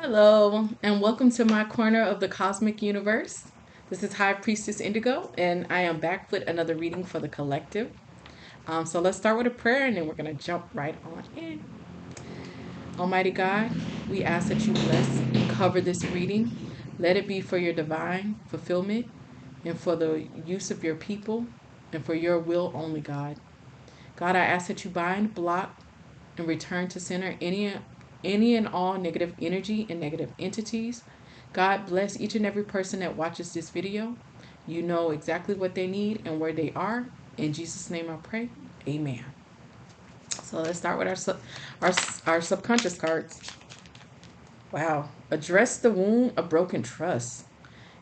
Hello, and welcome to my corner of the cosmic universe. This is High Priestess Indigo, and I am back with another reading for the collective. So let's start with a prayer, and then we're going to jump right on in. Almighty God, we ask that you bless and cover this reading. Let it be for your divine fulfillment and for the use of your people and for your will only, God. God, I ask that you bind, block, and return to center any and all negative energy and negative entities. God bless each and every person that watches this video. You know exactly what they need and where they are. In Jesus' name I pray. Amen. So let's start with our subconscious cards. Wow. Address the wound of broken trust.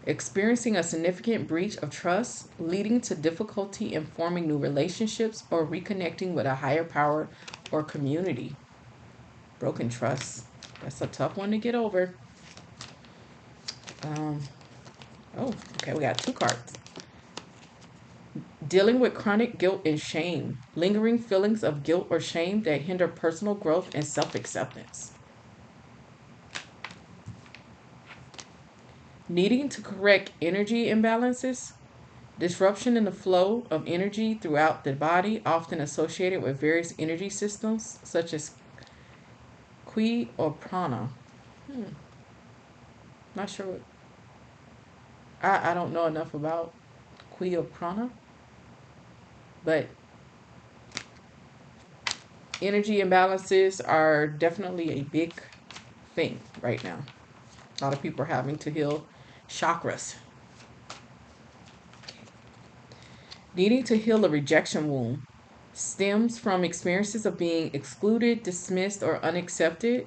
Experiencing a significant breach of trust, leading to difficulty in forming new relationships or reconnecting with a higher power or community. Broken trust. That's a tough one to get over. Oh, okay, we got two cards. Dealing with chronic guilt and shame. Lingering feelings of guilt or shame that hinder personal growth and self-acceptance. Needing to correct energy imbalances. Disruption in the flow of energy throughout the body, often associated with various energy systems, such as Ki or prana. Not sure what. I don't know enough about Ki or prana, but energy imbalances are definitely a big thing right now. A lot of people are having to heal chakras. Needing to heal a rejection wound stems from experiences of being excluded, dismissed, or unaccepted,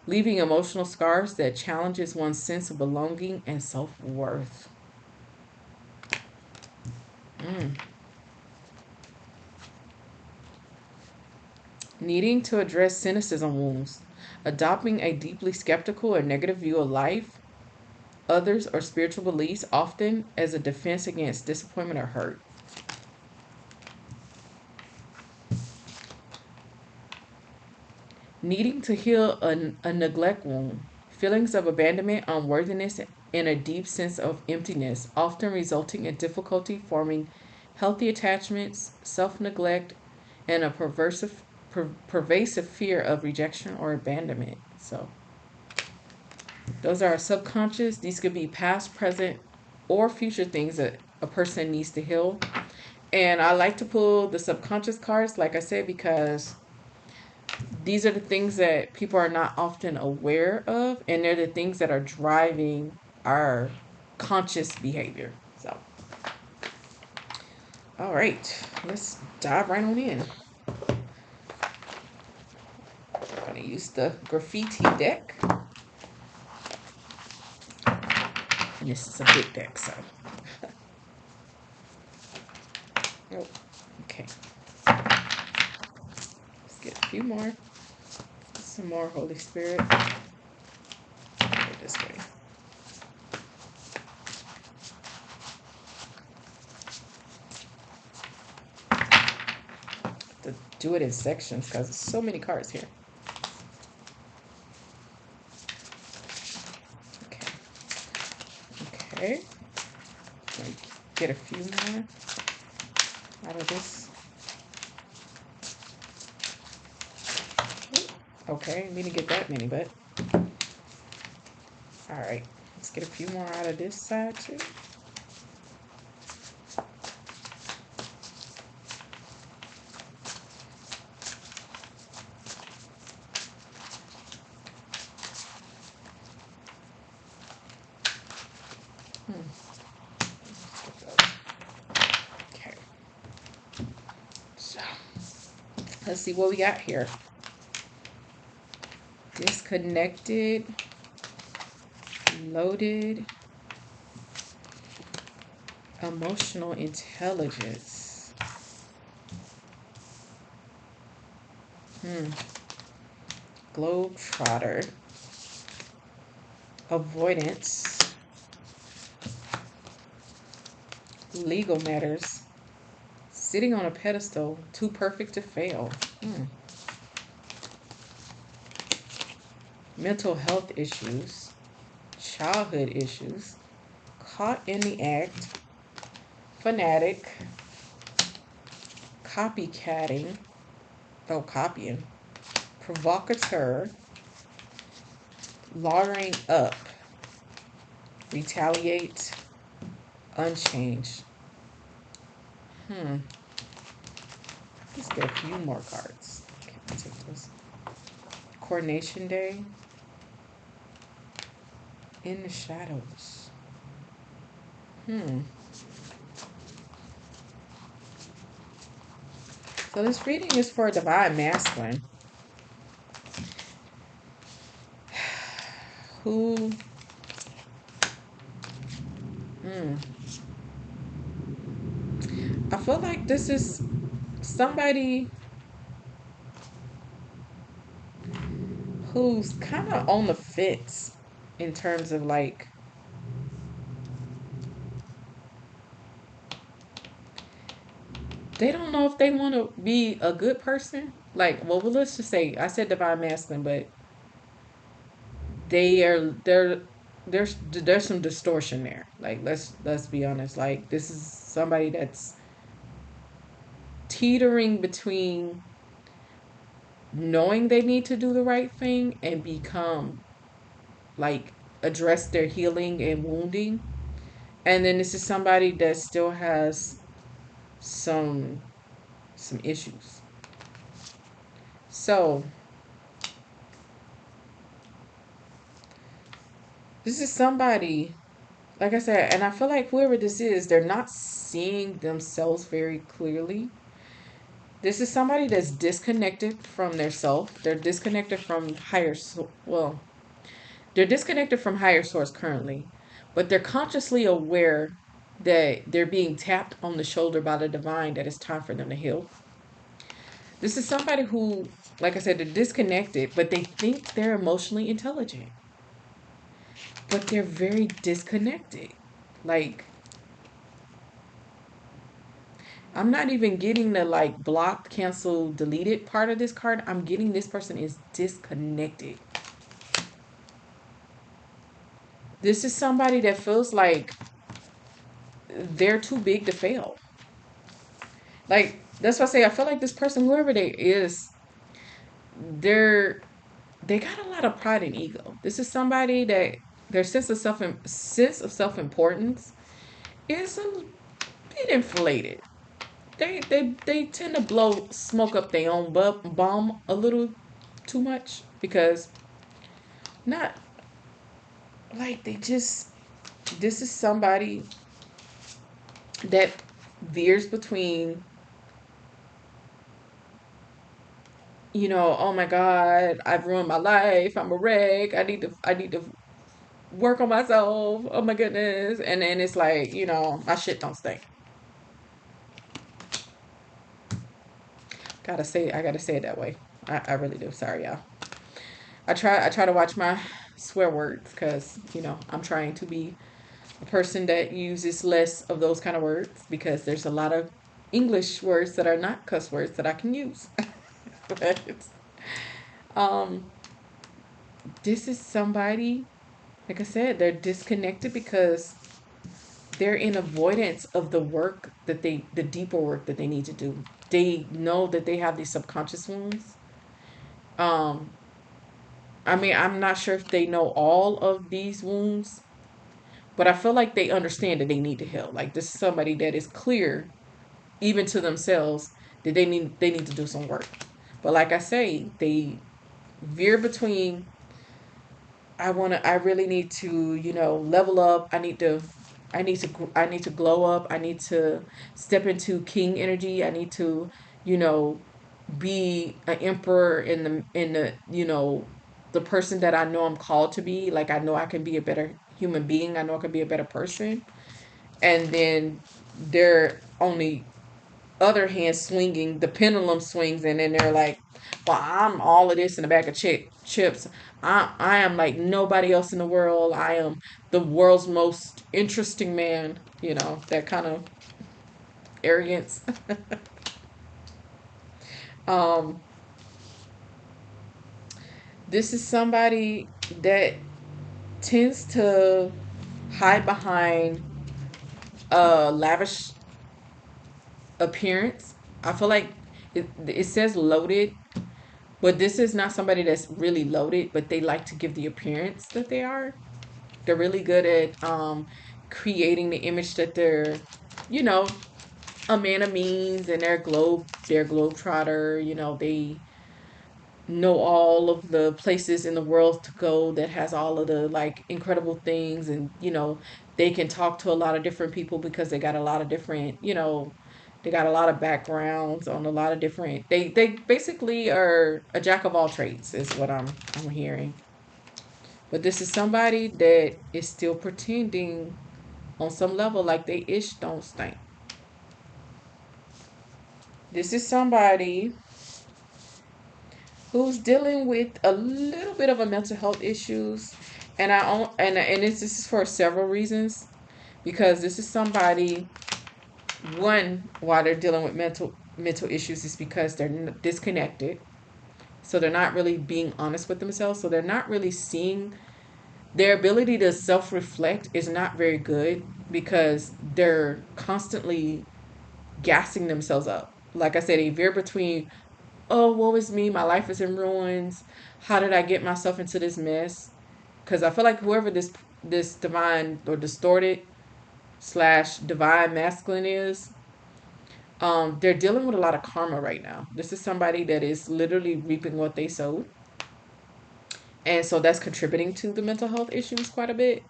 leaving emotional scars that challenges one's sense of belonging and self-worth. Needing to address cynicism wounds, adopting a deeply skeptical or negative view of life, others, or spiritual beliefs, often as a defense against disappointment or hurt. Needing to heal a neglect wound, feelings of abandonment, unworthiness, and a deep sense of emptiness, often resulting in difficulty forming healthy attachments, self-neglect, and a pervasive fear of rejection or abandonment. So those are our subconscious. These could be past, present, or future things that a person needs to heal. And I like to pull the subconscious cards, like I said, because these are the things that people are not often aware of, and they're the things that are driving our conscious behavior. So, all right, let's dive right on in. I'm going to use the graffiti deck. And this is a big deck, so. Oh, okay. Let's get a few more. Some more Holy Spirit. Go this way. To do it in sections because there's so many cards here. Okay. Get a few more out of this. Okay, we didn't get that many, but all right. Let's get a few more out of this side too. Okay. So let's see what we got here. Disconnected, loaded, emotional intelligence. Globetrotter, avoidance, legal matters, sitting on a pedestal, too perfect to fail. mental health issues, childhood issues, caught in the act, fanatic, copycatting, oh, copying, provocateur, lawyering up, retaliate, unchanged. Hmm. Let's get a few more cards. Okay, I'll take this. Coronation Day, in the shadows. Hmm. So this reading is for Divine Masculine, who, hmm, I feel like this is somebody who's kind of on the fence in terms of like they don't know if they want to be a good person. Like, well, let's just say I said Divine Masculine, but they are there's some distortion there. Like, let's be honest. Like, this is somebody that's teetering between knowing they need to do the right thing and become like address their healing and wounding. And then this is somebody that still has some some issues. So this is somebody, like I said, and I feel like whoever this is, they're not seeing themselves very clearly. This is somebody that's disconnected from their self. They're disconnected from well, they're disconnected from higher source currently, but they're consciously aware that they're being tapped on the shoulder by the divine that it's time for them to heal. This is somebody who, like I said, they're disconnected, but they think they're emotionally intelligent, but they're very disconnected. Like, I'm not even getting the like blocked, cancel, deleted part of this card. I'm getting this person is disconnected. This is somebody that feels like they're too big to fail. Like, that's why I say I feel like this person, whoever they is, they're they got a lot of pride and ego. This is somebody that their sense of self importance is a bit inflated. They tend to blow smoke up their own bomb a little too much because not like they just this is somebody that veers between, oh my god, I've ruined my life, I'm a wreck, I need to work on myself, oh my goodness, and then it's like, my shit don't stink. I gotta say it that way. I really do. Sorry, y'all. I try to watch my swear words because I'm trying to be a person that uses less of those kind of words because there's a lot of English words that are not cuss words that I can use. But um, this is somebody, like I said, they're disconnected because they're in avoidance of the deeper work that they need to do. They know that they have these subconscious wounds. Um, I mean, I'm not sure if they know all of these wounds, but I feel like they understand that they need to heal. Like, this is somebody that is clear, even to themselves, that they need to do some work. But like I say, they veer between I really need to, level up. I need to glow up. I need to step into king energy. I need to, you know, be an emperor in the person that I know I'm called to be. Like, I know I can be a better human being. I know I can be a better person. And then they're only other hand swinging, the pendulum swings, and then they're like, well, I'm all of this in a bag of chips. I am like nobody else in the world. I am the world's most interesting man, that kind of arrogance. um This is somebody that tends to hide behind a lavish appearance. I feel like it says loaded, but this is not somebody that's really loaded, but they like to give the appearance that they are. They're really good at creating the image that they're, you know, a man of means, and they're globetrotter. They know all of the places in the world to go that has all of the like incredible things, and they can talk to a lot of different people because they got a lot of different, they got a lot of backgrounds on a lot of different, they basically are a jack of all trades is what I'm hearing. But this is somebody that is still pretending on some level like they ish don't stink. This is somebody who's dealing with a little bit of a mental health issues, and this is for several reasons, because this is somebody, one, why they're dealing with mental issues is because they're disconnected, so they're not really being honest with themselves, so they're not really seeing their ability to self-reflect is not very good because they're constantly gassing themselves up. Like I said, they veer between, oh, woe is me, my life is in ruins. How did I get myself into this mess? Because I feel like whoever this divine or distorted slash divine masculine is, they're dealing with a lot of karma right now. This is somebody that is literally reaping what they sowed, and so that's contributing to the mental health issues quite a bit.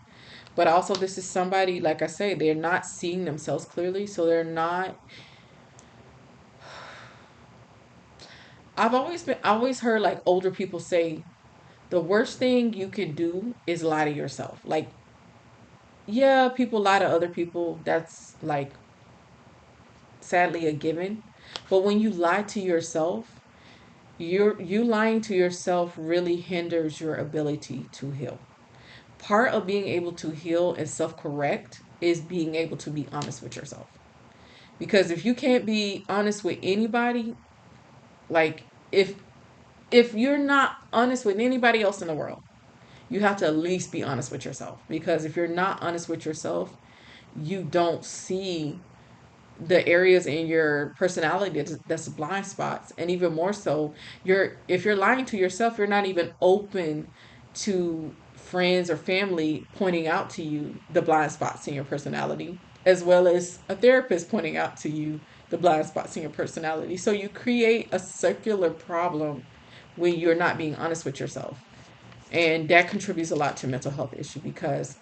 But also, this is somebody, like I say, they're not seeing themselves clearly, so they're not. I always heard like older people say the worst thing you can do is lie to yourself. Like, yeah, people lie to other people. That's like sadly a given. But when you lie to yourself, you lying to yourself really hinders your ability to heal. Part of being able to heal and self-correct is being able to be honest with yourself. Because if you can't be honest with anybody, like if you're not honest with anybody else in the world, you have to at least be honest with yourself. Because if you're not honest with yourself, you don't see the areas in your personality that's blind spots. And even more so, if you're lying to yourself, you're not even open to friends or family pointing out to you the blind spots in your personality, as well as a therapist pointing out to you the blind spots in your personality. So you create a circular problem when you're not being honest with yourself. And that contributes a lot to mental health issue, because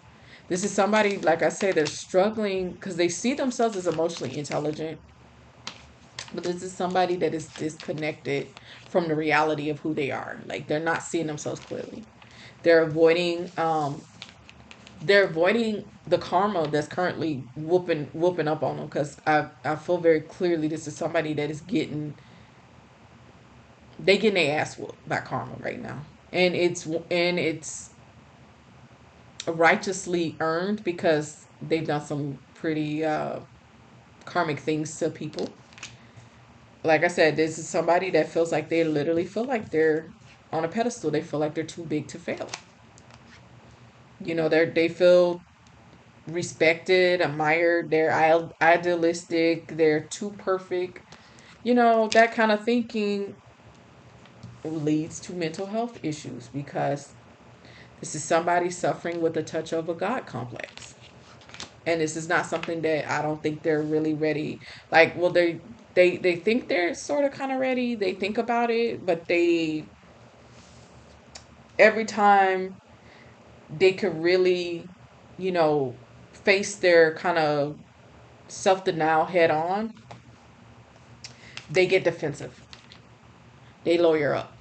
this is somebody, like I said, they're struggling because they see themselves as emotionally intelligent, but this is somebody that is disconnected from the reality of who they are. Like, they're not seeing themselves clearly. They're avoiding the karma that's currently whooping up on them, because I feel very clearly this is somebody that is getting their ass whooped by karma right now. And it's righteously earned because they've done some pretty karmic things to people. Like I said, this is somebody that feels like they literally feel like they're on a pedestal. They feel like they're too big to fail. They feel respected, admired. They're idealistic. They're too perfect. That kind of thinking leads to mental health issues, because this is somebody suffering with a touch of a God complex. And this is not something that I don't think they're really ready. Like, well, they think they're sort of kind of ready. They think about it, but they every time they could really, you know, face their kind of self denial head on, they get defensive. They lawyer up,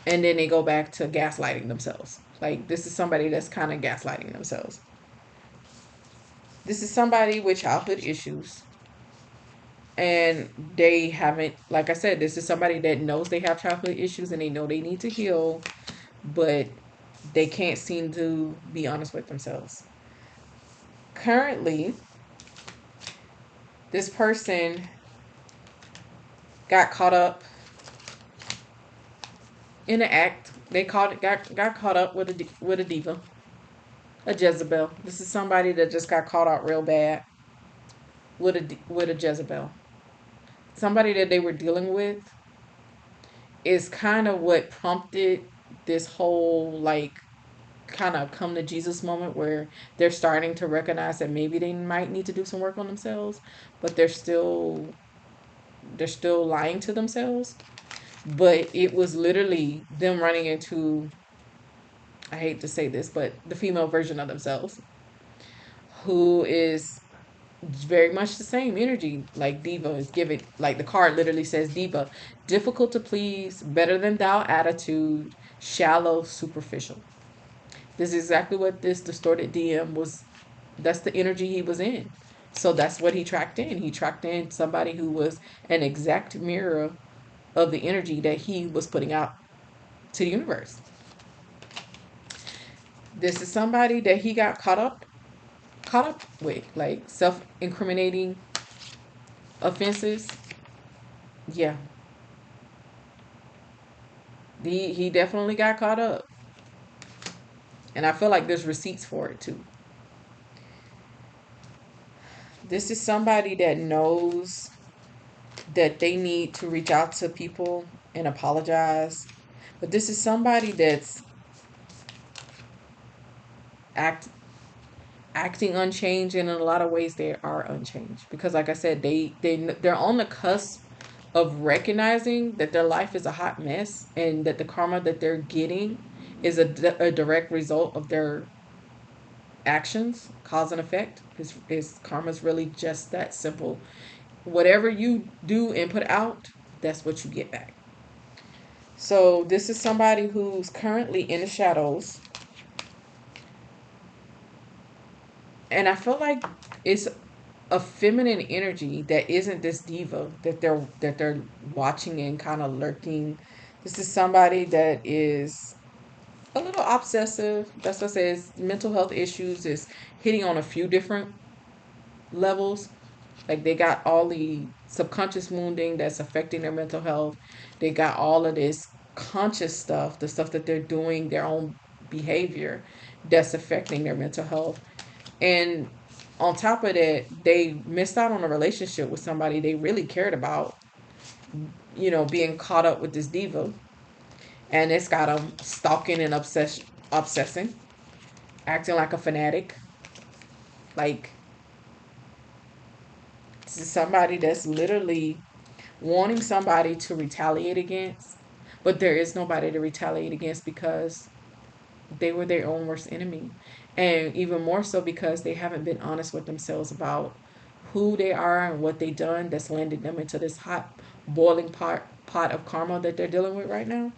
and then they go back to gaslighting themselves. Like, this is somebody that's kind of gaslighting themselves. This is somebody with childhood issues, and they haven't, like I said, this is somebody that knows they have childhood issues and they know they need to heal, but they can't seem to be honest with themselves. Currently, this person got caught up in the act. They got caught up with with a diva, a Jezebel. This is somebody that just got caught out real bad with a Jezebel. Somebody that they were dealing with is kind of what prompted this whole like kind of come to Jesus moment where they're starting to recognize that maybe they might need to do some work on themselves, but they're still lying to themselves. But it was literally them running into, I hate to say this, but the female version of themselves, who is very much the same energy. Like diva is given, like the card literally says diva, difficult to please, better than thou attitude, shallow, superficial. This is exactly what this distorted DM was. That's the energy he was in. So that's what he tracked in. He tracked in somebody who was an exact mirror of the energy that he was putting out to the universe. This is somebody that he got caught up with, like self-incriminating offenses. Yeah, he definitely got caught up, and I feel like there's receipts for it too. This is somebody that knows that they need to reach out to people and apologize, but this is somebody that's act acting unchanged, and in a lot of ways they are unchanged because, like I said, they're on the cusp of recognizing that their life is a hot mess and that the karma that they're getting is a direct result of their actions. Cause and effect is karma is really just that simple. Whatever you do and put out, that's what you get back. So this is somebody who's currently in the shadows, and I feel like it's a feminine energy that isn't this diva that they're watching and kind of lurking. This is somebody that is a little obsessive. That's what I says. Mental health issues is hitting on a few different levels. Like they got all the subconscious wounding that's affecting their mental health. They got all of this conscious stuff, the stuff that they're doing, their own behavior that's affecting their mental health. And on top of that, they missed out on a relationship with somebody they really cared about, being caught up with this diva. And it's got them stalking and obsessing, acting like a fanatic. Like, this is somebody that's literally wanting somebody to retaliate against, but there is nobody to retaliate against because they were their own worst enemy. And even more so because they haven't been honest with themselves about who they are and what they done that's landed them into this hot boiling pot of karma that they're dealing with right now.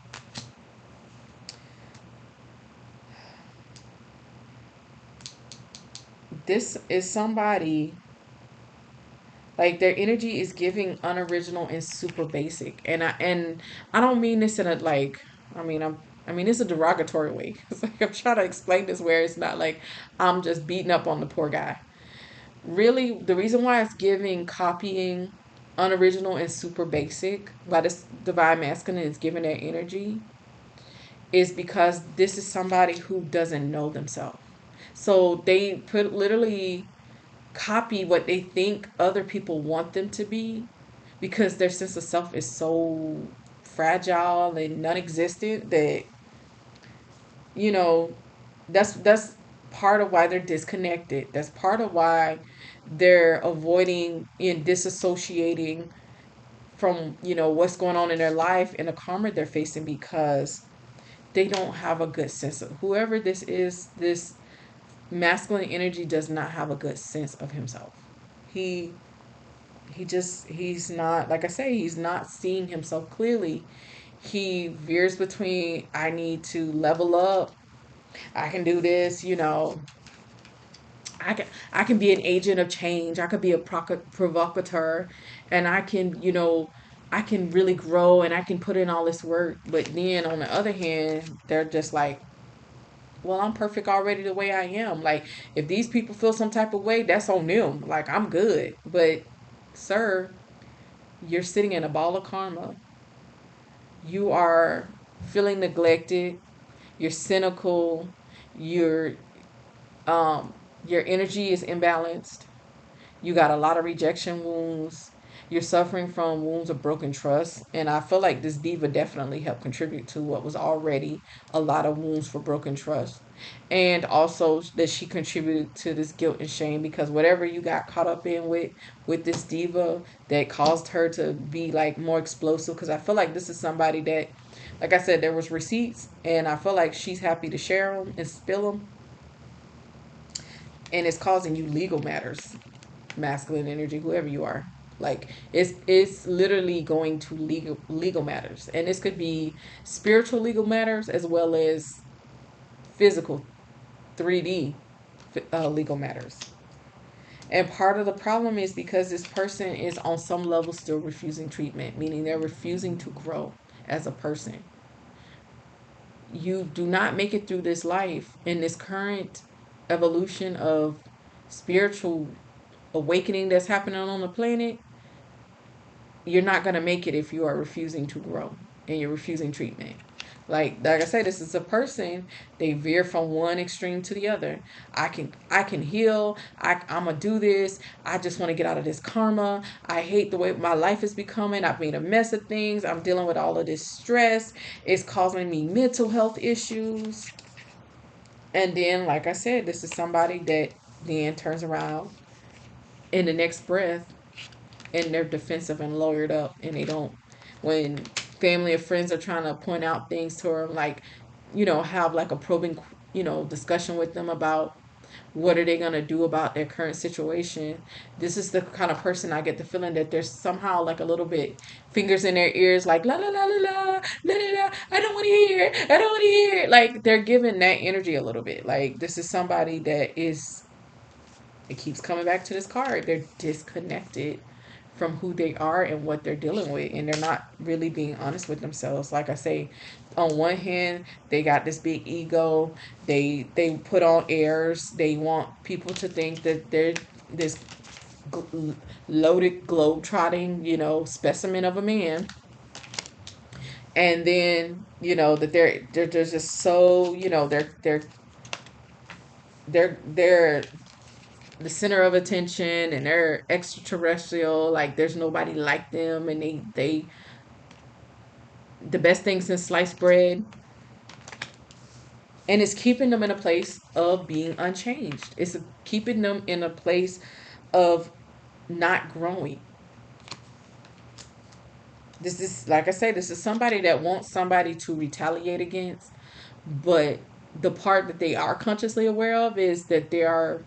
This is somebody, like, their energy is giving unoriginal and super basic. And I don't mean this in a like, I mean it's a derogatory way. It's like I'm trying to explain this where it's not like I'm just beating up on the poor guy. Really, the reason why it's giving copying, unoriginal and super basic, why this divine masculine is giving that energy, is because this is somebody who doesn't know themselves. So they put literally copy what they think other people want them to be because their sense of self is so fragile and non-existent that you know that's part of why they're disconnected. That's part of why they're avoiding and disassociating from what's going on in their life and the karma they're facing because they don't have a good sense of whoever this is. This masculine energy does not have a good sense of himself. he he's not, like I say, he's not seeing himself clearly. He veers between, I need to level up, I can do this, I can be an agent of change, I could be a provocateur, and I can really grow and I can put in all this work. But then on the other hand, they're just like, well, I'm perfect already the way I am. Like, if these people feel some type of way, that's on them. Like, I'm good. But, sir, you're sitting in a ball of karma. You are feeling neglected, you're cynical, you're your energy is imbalanced, you got a lot of rejection wounds, you're suffering from wounds of broken trust. And I feel like this diva definitely helped contribute to what was already a lot of wounds for broken trust. And also that she contributed to this guilt and shame, because whatever you got caught up in with this diva that caused her to be like more explosive, because I feel like this is somebody that, like I said, there was receipts, and I feel like she's happy to share them and spill them, and it's causing you legal matters, masculine energy, whoever you are. Like it's literally going to legal matters, and this could be spiritual legal matters as well as physical 3D legal matters. And part of the problem is because this person is on some level still refusing treatment, meaning they're refusing to grow as a person. You do not make it through this life in this current evolution of spiritual awakening that's happening on the planet. You're not going to make it if you are refusing to grow and you're refusing treatment. Like I said, this is a person, they veer from one extreme to the other. I can heal. I'm gonna do this. I just want to get out of this karma. I hate the way my life is becoming. I've made a mess of things. I'm dealing with all of this stress. It's causing me mental health issues. And then, like I said, this is somebody that then turns around in the next breath and they're defensive and lawyered up, and they don't, when family or friends are trying to point out things to them, like, have like a probing, discussion with them about what are they going to do about their current situation. This is the kind of person I get the feeling that there's somehow like a little bit fingers in their ears, like la la la la la la la la, I don't want to hear, I don't want to hear. Like they're giving that energy a little bit. Like this is somebody that is, it keeps coming back to this card, they're disconnected from who they are and what they're dealing with, and they're not really being honest with themselves. Like I say, on one hand they got this big ego, they put on airs, they want people to think that they're this loaded globe-trotting, specimen of a man. And then that they're just so, they're the center of attention, and they're extraterrestrial, like there's nobody like them, and they the best thing since sliced bread. And it's keeping them in a place of being unchanged. It's keeping them in a place of not growing. This is, like I say, this is somebody that wants somebody to retaliate against, but the part that they are consciously aware of is that they're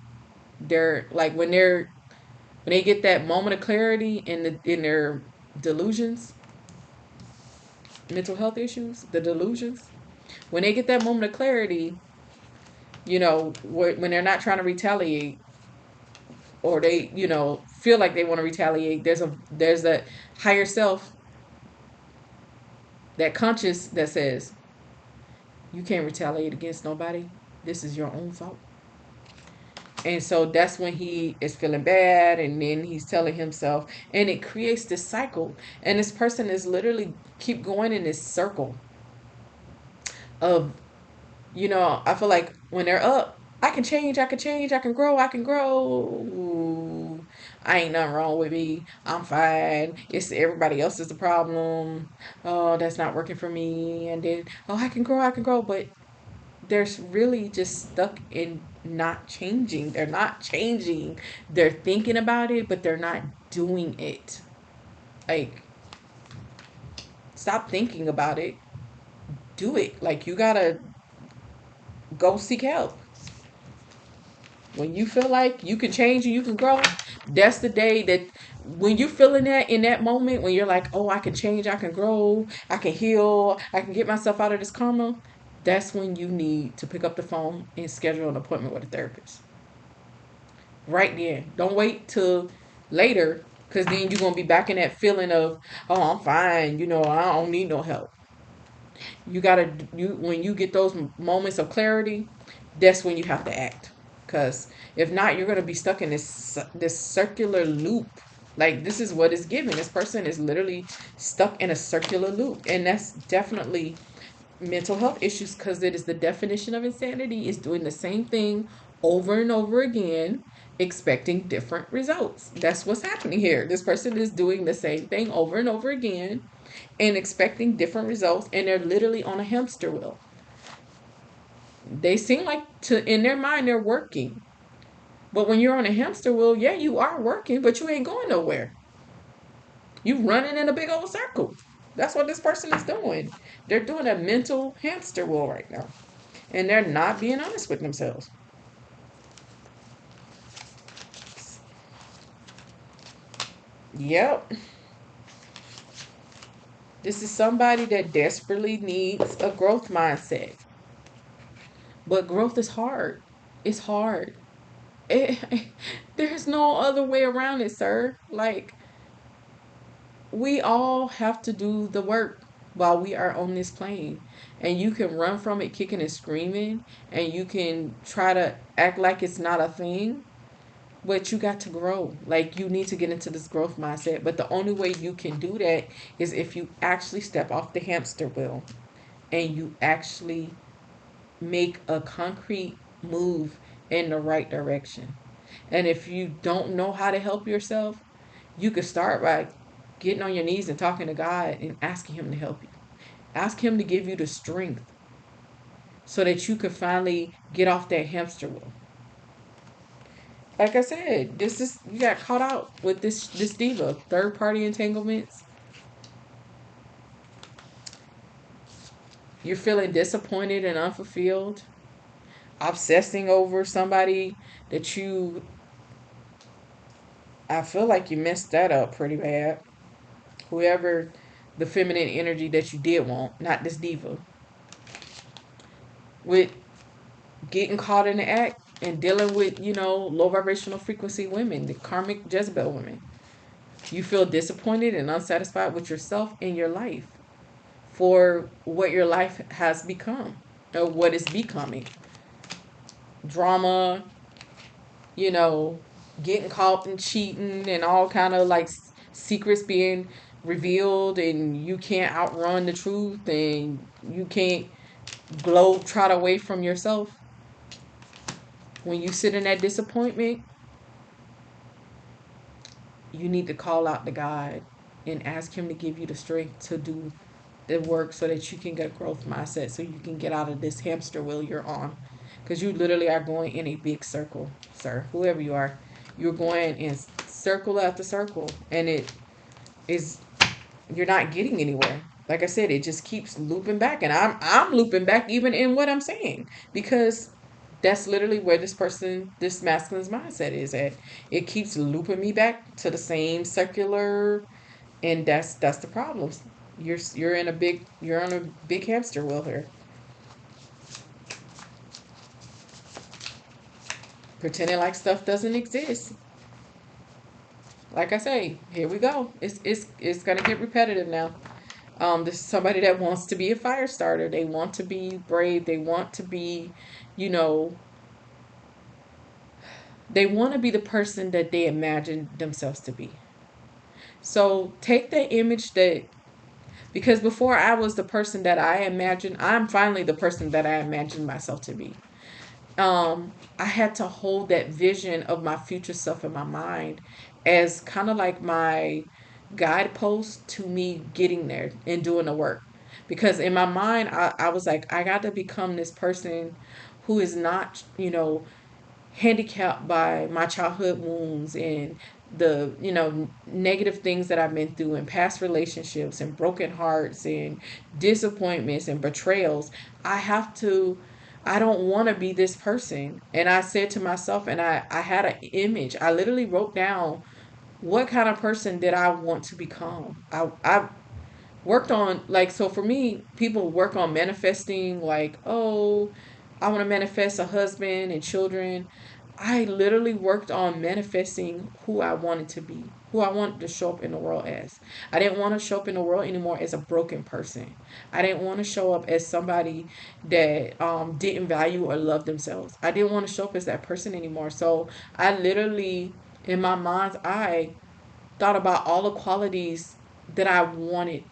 like, when they get that moment of clarity in their delusions, mental health issues, the delusions, when they get that moment of clarity, when they're not trying to retaliate, or they, feel like they want to retaliate, there's that higher self, that conscious, that says, you can't retaliate against nobody. This is your own fault. And so that's when he is feeling bad, and then he's telling himself, and it creates this cycle. And this person is literally keep going in this circle of, I feel like when they're up, I can change, I can change, I can grow, I can grow. Ooh, I ain't nothing wrong with me. I'm fine. It's everybody else is the problem. Oh, that's not working for me. And then, oh, I can grow, I can grow. But they're really just stuck in not changing. They're not changing. They're thinking about it, but they're not doing it. Like, stop thinking about it. Do it. Like, you gotta go seek help. When you feel like you can change and you can grow, that's the day that, when you're feeling that in that moment, when you're like, oh, I can change, I can grow, I can heal, I can get myself out of this karma, that's when you need to pick up the phone and schedule an appointment with a therapist. Right then. Don't wait till later, because then you're going to be back in that feeling of, oh, I'm fine. I don't need no help. You got to, when you get those moments of clarity, that's when you have to act. Because if not, you're going to be stuck in this circular loop. Like, this is what is given. This person is literally stuck in a circular loop. And that's definitely mental health issues, because it is the definition of insanity, is doing the same thing over and over again, expecting different results. That's what's happening here. This person is doing the same thing over and over again and expecting different results, and they're literally on a hamster wheel. They seem like, to in their mind, they're working, but when you're on a hamster wheel, yeah, you are working, but you ain't going nowhere. You running in a big old circle. That's what this person is doing. They're doing a mental hamster wheel right now, and they're not being honest with themselves. Yep. This is somebody that desperately needs a growth mindset. But growth is hard. It's hard. It, there's no other way around it, sir. Like, we all have to do the work while we are on this plane. And you can run from it kicking and screaming, and you can try to act like it's not a thing, but you got to grow. Like, you need to get into this growth mindset. But the only way you can do that is if you actually step off the hamster wheel and you actually make a concrete move in the right direction. And if you don't know how to help yourself, you could start by getting on your knees and talking to God and asking Him to help you. Ask Him to give you the strength so that you can finally get off that hamster wheel. Like I said, this is, you got caught out with this diva. Third party entanglements. You're feeling disappointed and unfulfilled. Obsessing over somebody that you, I feel like you messed that up pretty bad. Whoever the feminine energy that you did want, not this diva. With getting caught in the act and dealing with, low vibrational frequency women, the karmic Jezebel women. You feel disappointed and unsatisfied with yourself and your life for what your life has become or what is becoming. Drama, you know, getting caught and cheating and all kind of like secrets being revealed, and you can't outrun the truth, and you can't globe trot away from yourself. When you sit in that disappointment, you need to call out to God and ask Him to give you the strength to do the work so that you can get a growth mindset, so you can get out of this hamster wheel you're on. Because you literally are going in a big circle, sir. Whoever you are, you're going in circle after circle, and it is, you're not getting anywhere. Like I said, it just keeps looping back, and I'm looping back even in what I'm saying, because that's literally where this masculine's mindset is at. It keeps looping me back to the same circular, and that's the problem. You're on a big hamster wheel here, pretending like stuff doesn't exist. Like I say, here we go. It's gonna get repetitive now. This is somebody that wants to be a fire starter. They want to be brave. They want to be, you know, they want to be the person that they imagine themselves to be. So take the image that, because before I was the person that I imagined, I'm finally the person that I imagined myself to be. I had to hold that vision of my future self in my mind as kind of like my guidepost to me getting there and doing the work. Because in my mind, I was like, I got to become this person who is not, handicapped by my childhood wounds and the, negative things that I've been through, and past relationships and broken hearts and disappointments and betrayals. I have to, I don't want to be this person. And I said to myself, and I had an image. I literally wrote down, what kind of person did I want to become? I worked on, like, so for me, people work on manifesting, like, oh, I want to manifest a husband and children. I literally worked on manifesting who I wanted to be, who I wanted to show up in the world as. I didn't want to show up in the world anymore as a broken person. I didn't want to show up as somebody that didn't value or love themselves. I didn't want to show up as that person anymore. So I literally, in my mind's eye, thought about all the qualities that I wanted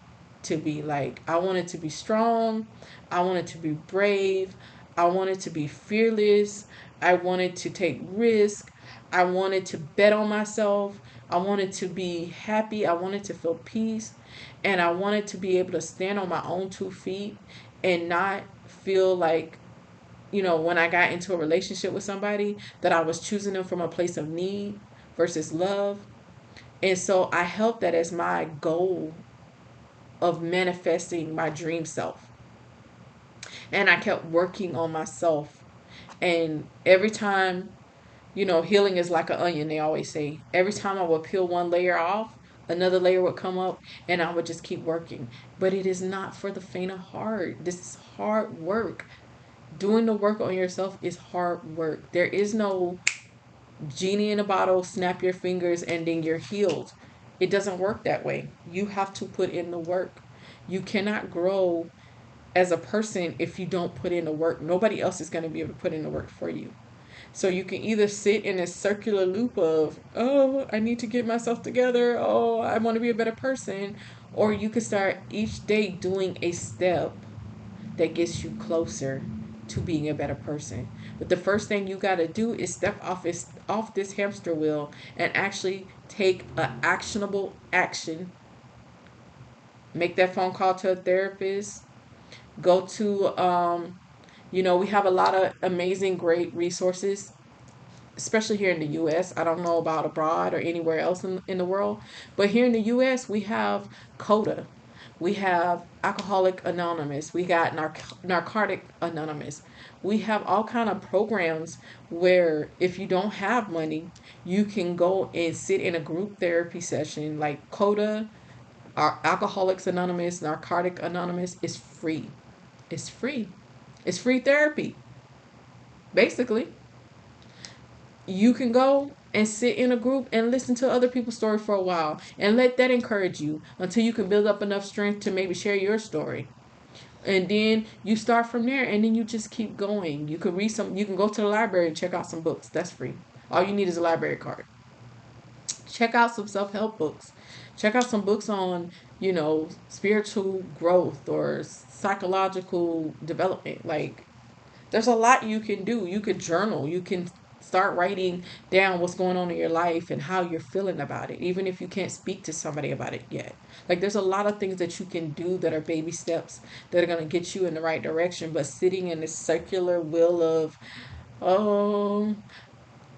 to be. Like, I wanted to be strong. I wanted to be brave. I wanted to be fearless. I wanted to take risk. I wanted to bet on myself. I wanted to be happy. I wanted to feel peace. And I wanted to be able to stand on my own 2 feet and not feel like, when I got into a relationship with somebody, that I was choosing them from a place of need versus love. And so I held that as my goal of manifesting my dream self. And I kept working on myself. And every time, healing is like an onion, they always say. Every time I would peel one layer off, another layer would come up, and I would just keep working. But it is not for the faint of heart. This is hard work. Doing the work on yourself is hard work. There is no genie in a bottle, snap your fingers, and then you're healed. It doesn't work that way. You have to put in the work. You cannot grow as a person if you don't put in the work. Nobody else is going to be able to put in the work for you. So you can either sit in a circular loop of, oh, I need to get myself together. Oh, I want to be a better person. Or you can start each day doing a step that gets you closer to being a better person. But the first thing you got to do is step off this hamster wheel and actually take an actionable action. Make that phone call to a therapist. Go to, we have a lot of amazing, great resources, especially here in the U.S. I don't know about abroad or anywhere else in the world, but here in the U.S. we have CODA. We have Alcoholic Anonymous. We got Narcotic Anonymous. We have all kind of programs where if you don't have money, you can go and sit in a group therapy session. Like CODA, our Alcoholics Anonymous, Narcotic Anonymous is free. It's free. It's free therapy. Basically, you can go and sit in a group and listen to other people's story for a while and let that encourage you until you can build up enough strength to maybe share your story. And then you start from there, and then you just keep going. You can you can go to the library and check out some books. That's free. All you need is a library card. Check out some self-help books. Check out some books on, spiritual growth or psychological development. Like, there's a lot you can do. You could journal. You can start writing down what's going on in your life and how you're feeling about it, even if you can't speak to somebody about it yet. Like, there's a lot of things that you can do that are baby steps that are going to get you in the right direction. But sitting in this circular wheel of, oh,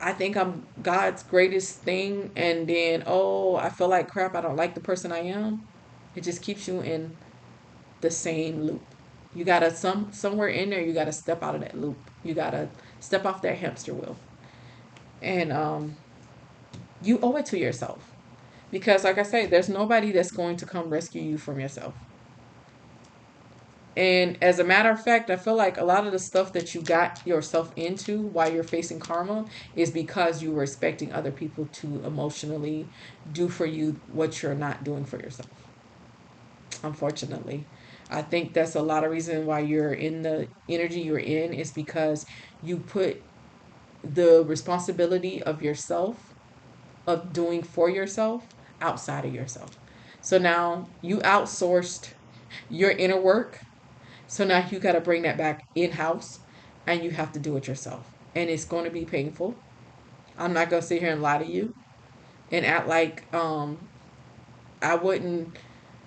I think I'm God's greatest thing, and then, oh, I feel like crap, I don't like the person I am. It just keeps you in the same loop. You gotta somewhere in there, you gotta step out of that loop. You gotta step off that hamster wheel. And you owe it to yourself. Because like I say, there's nobody that's going to come rescue you from yourself. And as a matter of fact, I feel like a lot of the stuff that you got yourself into while you're facing karma is because you were expecting other people to emotionally do for you what you're not doing for yourself. Unfortunately, I think that's a lot of reason why you're in the energy you're in is because you put the responsibility of yourself, of doing for yourself, outside of yourself. So now you outsourced your inner work. So now you got to bring that back in house and you have to do it yourself. And it's going to be painful. I'm not going to sit here and lie to you and act like I wouldn't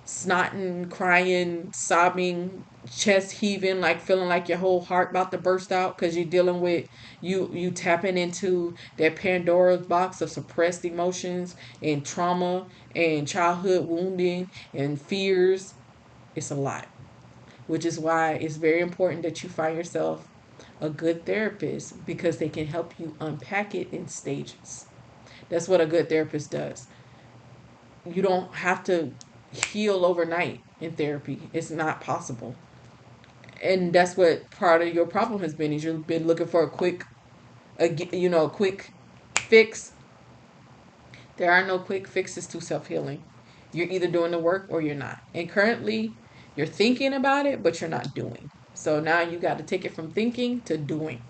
snotting, crying, sobbing, chest heaving, like feeling like your whole heart about to burst out because you're dealing with you tapping into that Pandora's box of suppressed emotions and trauma and childhood wounding and fears. It's a lot, which is why it's very important that you find yourself a good therapist because they can help you unpack it in stages. That's what a good therapist does. You don't have to heal overnight in therapy. It's not possible. And that's what part of your problem has been is you've been looking for a quick fix. There are no quick fixes to self-healing. You're either doing the work or you're not. And currently you're thinking about it, but you're not doing. So now you got to take it from thinking to doing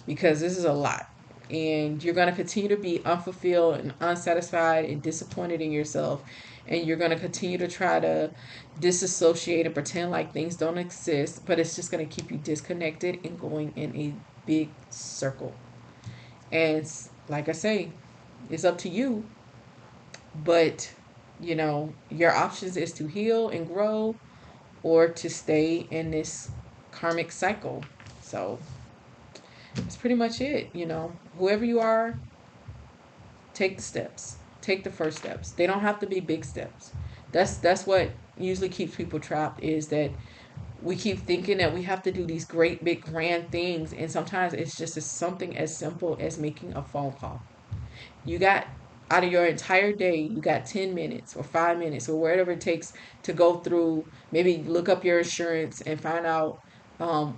because this is a lot. And you're going to continue to be unfulfilled and unsatisfied and disappointed in yourself and you're going to continue to try to disassociate and pretend like things don't exist, but it's just going to keep you disconnected and going in a big circle. And like I say, it's up to you, but your options is to heal and grow or to stay in this karmic cycle. So that's pretty much it. Whoever you are, take the steps. Take the first steps. They don't have to be big steps. That's what usually keeps people trapped, is that we keep thinking that we have to do these great big grand things, and sometimes it's just something as simple as making a phone call. You got, out of your entire day, you got 10 minutes or 5 minutes or whatever it takes to go through, maybe look up your insurance and find out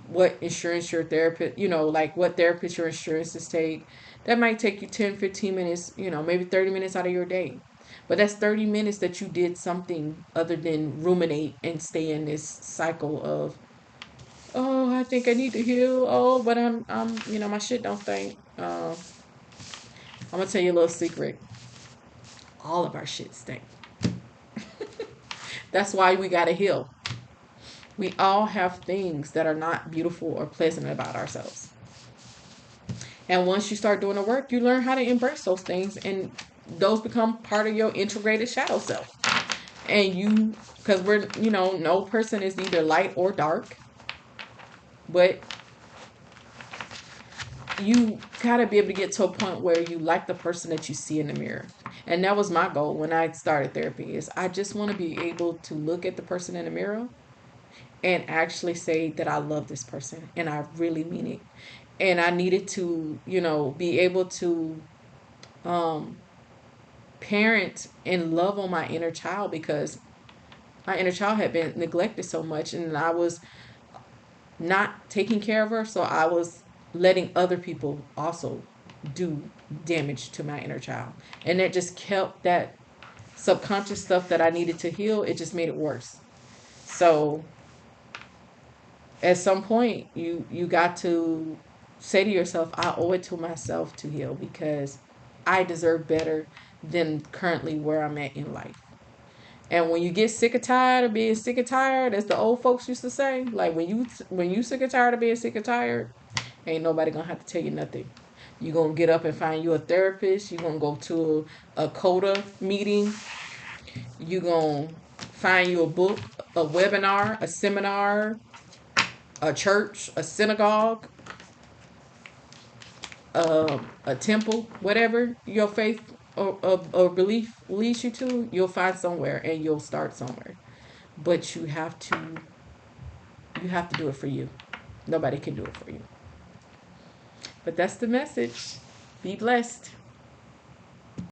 what insurance your therapist, like what therapist your insurances take. That might take you 10, 15 minutes, maybe 30 minutes out of your day. But that's 30 minutes that you did something other than ruminate and stay in this cycle of, oh, I think I need to heal. Oh, but my shit don't stink. I'm gonna tell you a little secret. All of our shit stink. That's why we gotta heal. We all have things that are not beautiful or pleasant about ourselves. And once you start doing the work, you learn how to embrace those things, and those become part of your integrated shadow self. And because no person is either light or dark, but you gotta be able to get to a point where you like the person that you see in the mirror. And that was my goal when I started therapy, is I just want to be able to look at the person in the mirror and actually say that I love this person and I really mean it. And I needed to, be able to um, parent and love on my inner child, because my inner child had been neglected so much, and I was not taking care of her. So I was letting other people also do damage to my inner child. And that just kept that subconscious stuff that I needed to heal, it just made it worse. So at some point you got to say to yourself, I owe it to myself to heal, because I deserve better than currently where I'm at in life. And when you get sick and tired of being sick and tired, as the old folks used to say, like when you sick and tired of being sick and tired, ain't nobody gonna have to tell you nothing. You're gonna get up and find you a therapist. You're gonna go to a CODA meeting. You're gonna find you a book, a webinar, a seminar, a church, a synagogue, a temple, whatever your faith or belief leads you to, you'll find somewhere and you'll start somewhere. But you have to do it for you. Nobody can do it for you. But that's the message. Be blessed.